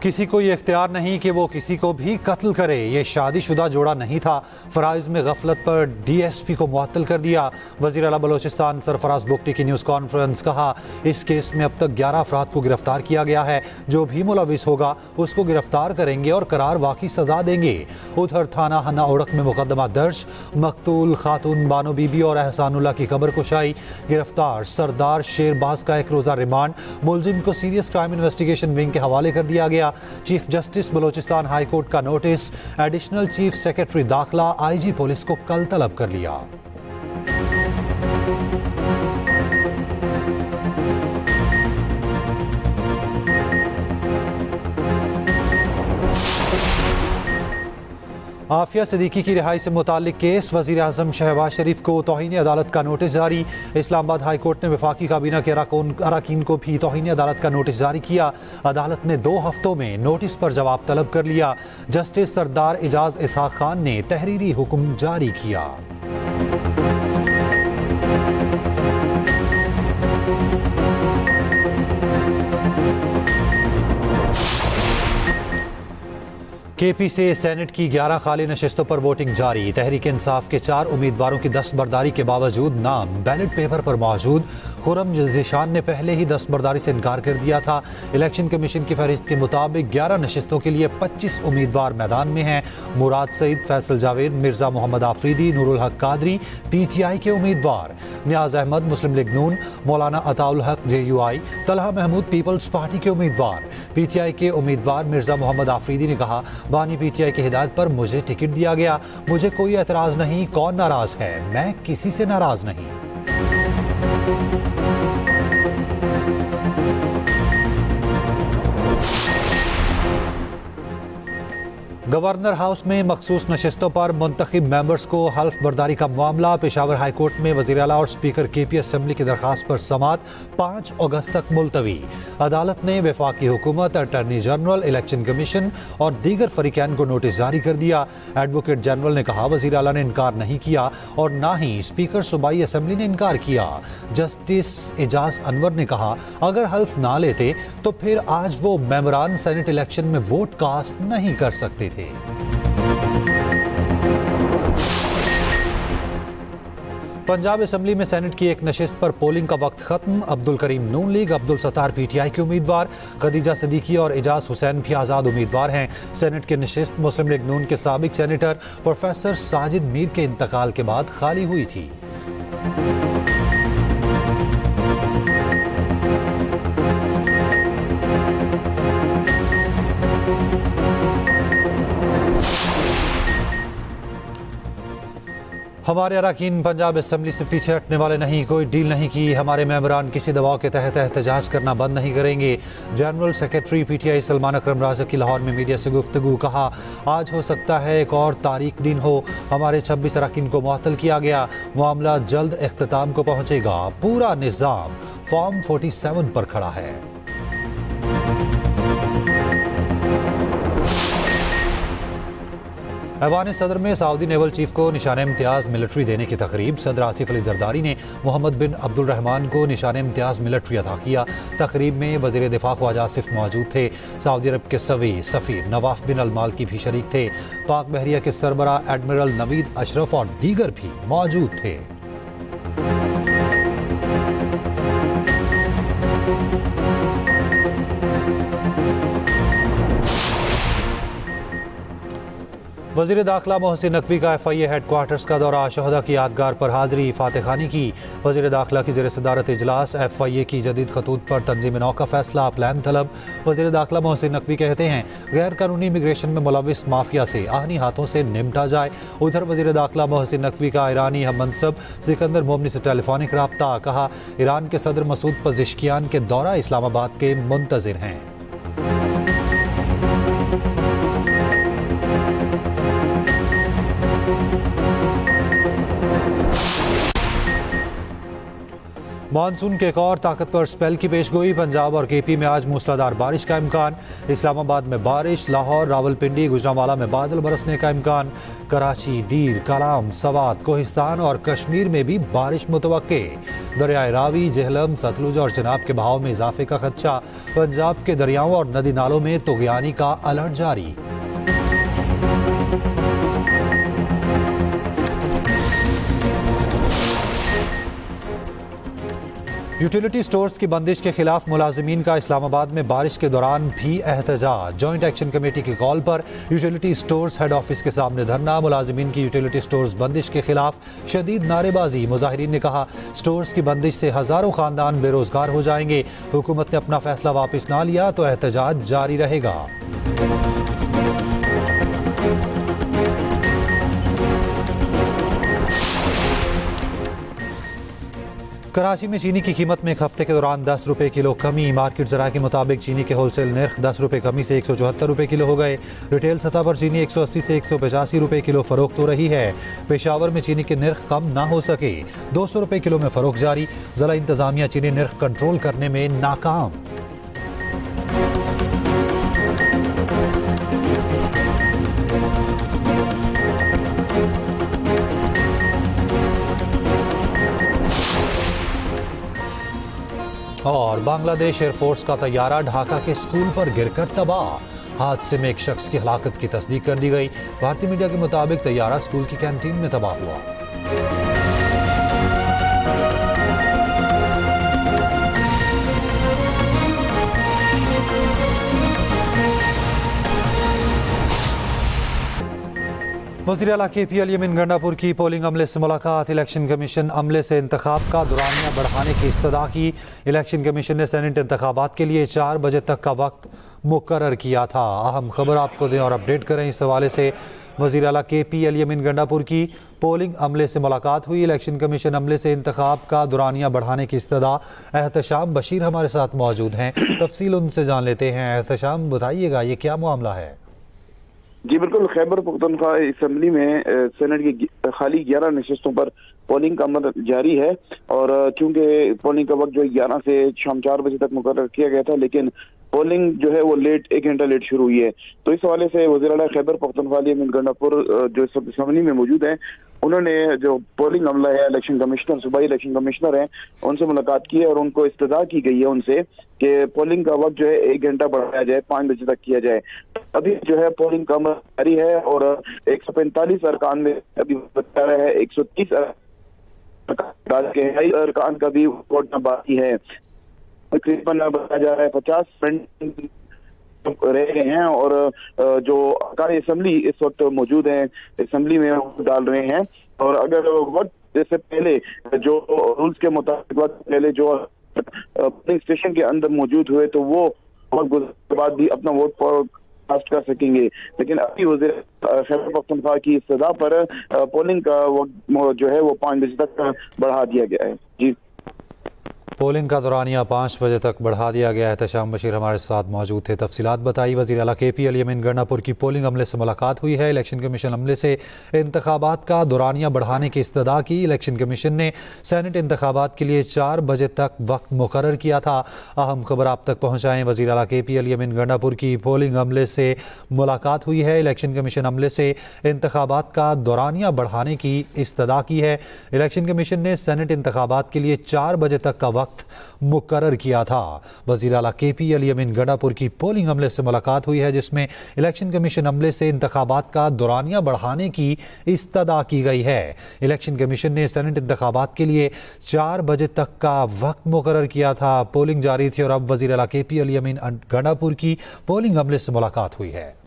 किसी को ये इख्तियार नहीं कि वो किसी को भी कत्ल करे। ये शादीशुदा जोड़ा नहीं था। फराइज में गफलत पर DSP को मुअत्तल कर दिया। वज़ीर आला बलोचिस्तान सरफराज बुगटी की न्यूज़ कॉन्फ्रेंस। कहा इस केस में अब तक 11 अफराद को गिरफ्तार किया गया है। जो भी मुलविस होगा उसको गिरफ्तार करेंगे और करार वाक़ई सजा देंगे। उधर थाना हना ओड़क में मुकदमा दर्ज। मकतूल खातून बानो बीबी और एहसानुल्लाह की खबर कुशाई। गिरफ्तार सरदार शेरबाज का 1 रोज़ा रिमांड। मुलजिम को सीरियस क्राइम इन्वेस्टिगेशन विंग के हवाले कर दिया गया। Chief justice Balochistan high court का नोटिस। एडिशनल चीफ सेक्रेटरी दाखिला IG पुलिस को कल तलब कर लिया। आफिया सिद्दीकी की रिहाई से मुताल्लिक केस। वज़ीर आज़म शहबाज शरीफ को तौहीन अदालत का नोटिस जारी। इस्लामाबाद हाई कोर्ट ने वफाकी काबीना के अराकीन को भी तौहीन अदालत का नोटिस जारी किया। अदालत ने 2 हफ्तों में नोटिस पर जवाब तलब कर लिया। जस्टिस सरदार एजाज इसहाक खान ने तहरीरी हुक्म जारी किया। KP से सेनेट की 11 खाली नशिस्तों पर वोटिंग जारी। तहरीक इंसाफ के 4 उम्मीदवारों की दस्तबरदारी के बावजूद नाम बैलेट पेपर पर मौजूद। खुर्रम ज़ीशान ने पहले ही दस्तबरदारी से इनकार कर दिया था। इलेक्शन कमीशन की फहरिस्त के मुताबिक 11 नशिस्तों के लिए 25 उम्मीदवार मैदान में हैं। मुराद सईद, फैसल जावेद, मिर्जा मोहम्मद आफरीदी, नूरुल हक कादरी PTI के उम्मीदवार। नियाज अहमद मुस्लिम लीग नून, मौलाना Ataul Haq JUI, Talha Mahmood Peoples Party के उम्मीदवार। PTI के उम्मीदवार मिर्जा मोहम्मद आफरीदी ने कहा बानी PTI की हिदायत पर मुझे टिकट दिया गया। मुझे कोई एतराज नहीं। कौन नाराज है? मैं किसी से नाराज नहीं। गवर्नर हाउस में मखसूस नशिस्तों पर मुंतखब मेंबर्स को हल्फ बर्दारी का मामला। पेशावर हाई कोर्ट में वज़ीर आला और स्पीकर KP असेंबली की दरखास्त पर समाअत 5 अगस्त तक मुलतवी। अदालत ने वफाकी हुकूमत, अटॉर्नी जनरल, इलेक्शन कमीशन और दीगर फरीकैन को नोटिस जारी कर दिया। एडवोकेट जनरल ने कहा वज़ीर आला ने इनकार नहीं किया और ना ही स्पीकर सूबाई असेंबली ने इनकार किया। जस्टिस एजाज अनवर ने कहा अगर हल्फ ना लेते तो फिर आज वो मेंबरान सेनेट इलेक्शन में वोट कास्ट नहीं कर सकते थे। पंजाब असेंबली में सेनेट की एक नशिस्त पर पोलिंग का वक्त खत्म। अब्दुल करीम नून लीग, अब्दुल सत्तार PTI के उम्मीदवार। खदीजा सिद्दीकी और एजाज हुसैन भी आज़ाद उम्मीदवार हैं। सेनेट की नशिस्त मुस्लिम लीग नून के साबिक सेनेटर प्रोफेसर साजिद मीर के इंतकाल के बाद खाली हुई थी। हमारे अरकान पंजाब असेंबली से पीछे हटने वाले नहीं। कोई डील नहीं की। हमारे मेंबरान किसी दबाव के तहत एहतजाज करना बंद नहीं करेंगे। जनरल सेक्रेटरी PTI सलमान अकरम राजा की लाहौर में मीडिया से गुफ्तगू। कहा आज हो सकता है एक और तारीख दिन हो। हमारे 26 अरकान को मुअत्तल किया गया। मामला जल्द इख्तिताम को पहुंचेगा। पूरा निज़ाम फॉर्म 47 पर खड़ा है। ऐवान सदर में सऊदी नेवल चीफ को निशान इम्तियाज़ मिलिट्री देने की तकरीब। सदर आसिफ अली जरदारी ने मोहम्मद बिन अब्दुल रहमान को निशान इम्तियाज़ मिलिट्री अता किया। तकरीब में वज़ीर दिफा ख्वाजा आसिफ मौजूद थे। सऊदी अरब के सफ़ीर नवाफ बिन अलमाल की भी शरीक थे। पाक बहरिया के सरबरा एडमिरल नवीद अशरफ और दीगर भी मौजूद थे। वज़ीर दाखिला मोहसिन नकवी का FIA हेडक्वार्टर्स का दौरा। शहदा की यादगार पर हाज़री, फातह खानी की। वज़ीर दाखिला की ज़ेर सदारत इजलास। FIA की जदीद खतूत पर तंजीम नौ का फैसला, प्लान तलब। वज़ीर दाखिला मोहसिन नकवी कहते हैं गैर कानूनी इमिग्रेशन में मुलविस माफिया से आहनी हाथों से निपटा जाए। उधर वज़ीर दाखिला मोहसिन नकवी का ईरानी हम मनसब सिकंदर मोमनी से टेलीफोनिक रब्ता। कहा ईरान के सदर मसूद पज़ेश्कियान के दौरा इस्लामाबाद के मुंतज़िर हैं। मानसून के एक और ताकतवर स्पेल की पेशगोई। पंजाब और KP में आज मूसलाधार बारिश का इम्कान। इस्लामाबाद में बारिश, लाहौर, रावलपिंडी, गुजरांवाला में बादल बरसने का इम्कान। कराची, दीर, कलाम, सवात, कोहिस्तान और कश्मीर में भी बारिश मुतवक्के। दरियाए रावी, जेहलम, सतलुज और चिनाब के बहाव में इजाफे का खदशा। पंजाब के दरियाओं और नदी नालों में तुगयानी का अलर्ट जारी। यूटिलिटी स्टोर्स की बंदिश के खिलाफ मुलाजिमीन का इस्लामाबाद में बारिश के दौरान भी एहतजाज। जॉइंट एक्शन कमेटी की कॉल पर यूटिलिटी स्टोर्स हेड ऑफिस के सामने धरना। मुलाजिमीन की यूटिलिटी स्टोर्स बंदिश के खिलाफ शदीद नारेबाजी। मुजाहिरीन ने कहा, स्टोर्स की बंदिश से हजारों खानदान बेरोजगार हो जाएंगे। हुकूमत ने अपना फैसला वापस ना लिया तो एहतजाज जारी रहेगा। कराची में चीनी की कीमत में एक हफ्ते के दौरान 10 रुपए किलो कमी। मार्केट जरा के मुताबिक चीनी के होलसेल नर्ख 10 रुपए कमी से 174 रुपए किलो हो गए। रिटेल सतह पर चीनी 180 से 185 रुपए किलो फरोख्त हो रही है। पेशावर में चीनी के नर्ख कम ना हो सके, 200 रुपए किलो में फरोख्त जारी। जिला इंतजामिया चीनी नर्ख कंट्रोल करने में नाकाम। और बांग्लादेश एयरफोर्स का तैयारा ढाका के स्कूल पर गिरकर तबाह। हादसे में एक शख्स की हलाकत की तस्दीक कर दी गई। भारतीय मीडिया के मुताबिक तैयारा स्कूल की कैंटीन में तबाह हुआ। वज़ीर आला KP अली अमीन गंडापुर की पोलिंग अमले से मुलाकात। इलेक्शन कमीशन अमले से इंतखाब का दुरानिया बढ़ाने की इस्तदा की। इलेक्शन कमीशन ने सेनेट इंतखाबात के लिए 4 बजे तक का वक्त मुकर्रर किया था। अहम खबर आपको दें और अपडेट करें। इस हवाले से वज़ीर आला KP अली अमीन गंडापुर की पोलिंग अमले से मुलाकात हुई। इलेक्शन कमीशन अमले से इंतखाब का दुरानिया बढ़ाने की इस्तदा। एहतशाम बशीर हमारे साथ मौजूद हैं, तफसील उनसे जान लेते हैं। एहतशाम, बताइएगा ये क्या मामला है? जी बिल्कुल, खैबर पख्तूनख्वा असम्बली में सेनेट की खाली 11 नशस्तों पर पोलिंग का अमल जारी है। और चूंकि पोलिंग का वक्त जो 11 से शाम 4 बजे तक मुकर्रर किया गया था, लेकिन पोलिंग जो है वो लेट, 1 घंटा लेट शुरू हुई है। तो इस हवाले से वज़ीर आला खैबर पख्तूनख्वा अली अमीन गंडापुर जो इस असम्बली में मौजूद हैं, उन्होंने जो पोलिंग अमला है, इलेक्शन कमिश्नर, सूबाई इलेक्शन कमिश्नर हैं, उनसे मुलाकात की है और उनको इस्तदा की गई है उनसे कि पोलिंग का वक्त जो है 1 घंटा बढ़ाया जाए, 5 बजे तक किया जाए। अभी जो है पोलिंग का अमल जारी है और 145 अरकान में अभी बता रहा है, 130 अरकान का भी वोट बाकी है। तकरीबन बताया जा रहा है 50% रह गए हैं और जो अरकान असम्बली इस वक्त मौजूद हैं असम्बली में डाल रहे हैं। और अगर वक्त जैसे पहले जो रूल्स के मुताबिक वक्त पहले जो पोलिंग स्टेशन के अंदर मौजूद हुए तो वो वक्त गुजरने के बाद भी अपना वोट कास्ट कर सकेंगे। लेकिन अभी वज़ीर खैबर पख्तूनख्वा की इस्तदा पर पोलिंग का वक्त जो है वो 5 बजे तक बढ़ा दिया गया है। जी, पोलिंग का दौरानिया 5 बजे तक बढ़ा दिया गया है। एहतशाम बशीर हमारे साथ मौजूद थे, तफसीलात बताई। वज़ीर आला KP अली अमीन गंडापुर की पोलिंग अमले से मुलाकात हुई है। इलेक्शन कमीशन अमले से इंतखाबात का दौरानिया बढ़ाने की इस्तदा की। इलेक्शन कमीशन ने सेनेट इंतखाबात के लिए 4 बजे तक वक्त मुकर्रर किया था। अहम खबर आप तक पहुँचाएँ। वज़ीर आला KP अली अमीन गंडापुर की पोलिंग अमले से मुलाकात हुई है। इलेक्शन कमीशन अमले से इंतखाबात का दौरानिया बढ़ाने की इस्तदा की है। इलेक्शन कमीशन ने सेनेट इंतखाबात के लिए 4 बजे तक का वक्त मुकर्रर किया था। वज़ीर आला KP अली अमीन गंडापुर की पोलिंग अमले से मुलाकात हुई है, जिसमें इलेक्शन कमीशन अमले से इंतखाबात का दौरानिया बढ़ाने की इस्तदा की गई है। इलेक्शन कमीशन ने सेनेट इंतखाबात के लिए 4 बजे तक का वक्त मुकर्रर किया था। पोलिंग जारी थी और अब वज़ीर आला KP अली अमीन गंडापुर की पोलिंग अमले से मुलाकात हुई है।